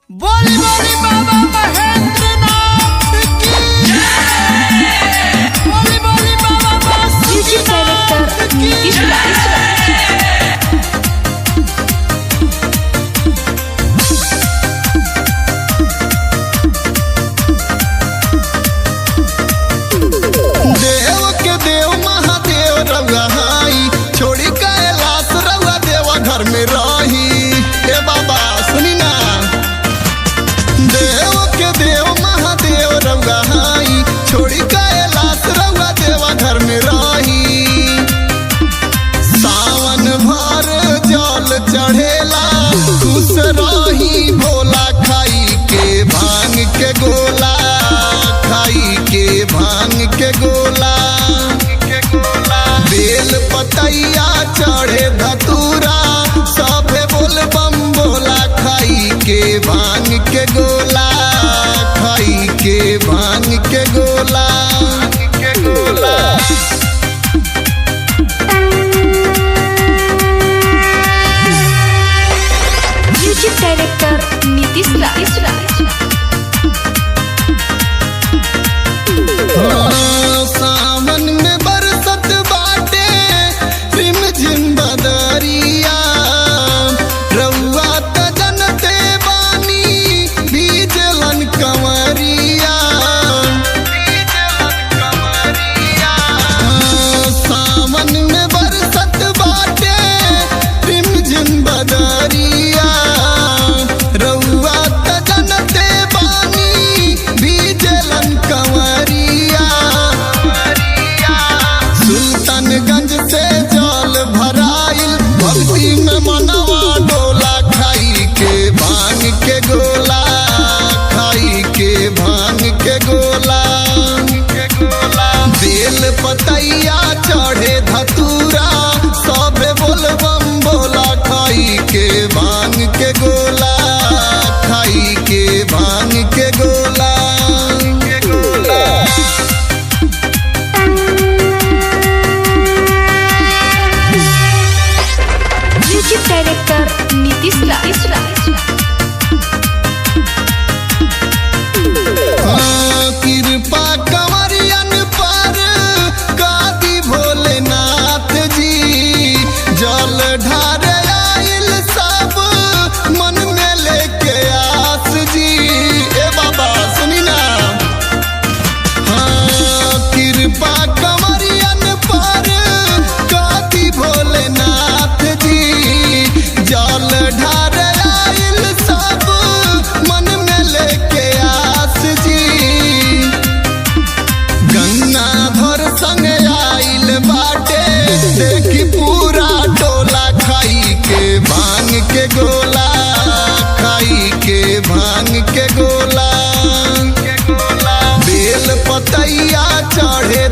बोली बोली बाबा महेंद्रनाथ की बोली बोली बाबा म्यूजिक डायरेक्टर नीतीश देव के देव महादेव रउआ हाई छोड़ी कैलाश रउआ देवा घर में रही। ए बाबा सुनी ना, देव के देव महादेव रउआ हाई छोड़ी कैलाश रउआ देवा घर में रही। सावन भर जल चढ़ेला खुश रही भोला खाई के भांग के गोला, खाई के भांग के गोला। बेल पतैया चढ़े धतूरा सभे बोल बम बोला खाई के भांग के गोला, खाई के भांग के गोला। म्यूजिक डायरेक्टर नीतीश राज। सावन में बरसत बाटे रिम झिम बदरिया रउआ त जनते बानी भीजलन कंवरिया। सावन में बरसत बाटे रिम झिम बदरिया रउआ त जनते बानी भीजलन कंवरिया। सुल्तानगंज से जल भराइल भक्ति में मनवा डोला खाई के भांग के गोला, खाई के भांग के गोला। बेल पतैया चढ़े धतूरा सबे बोल बम बोला खाई के भांग के गोला, खाई के भांग के गोला। म्यूजिक डायरेक्टर नीतीश राज। कृपा कंवरियन पर गादी भोलेनाथ जी जल ढार आइल सब मन में लेके आस जी। ए बाबा सुनी ना, हाँ कृपा कंवरियन पर गादी भोलेनाथ जी जल ढार आइल सब मन में लेके आस जी। गंगाधर संग आइल बाटे देखी पूरा टोला खाई के भांग के गोला, खाई के भांग के गोला। बेल पतैया चढ़े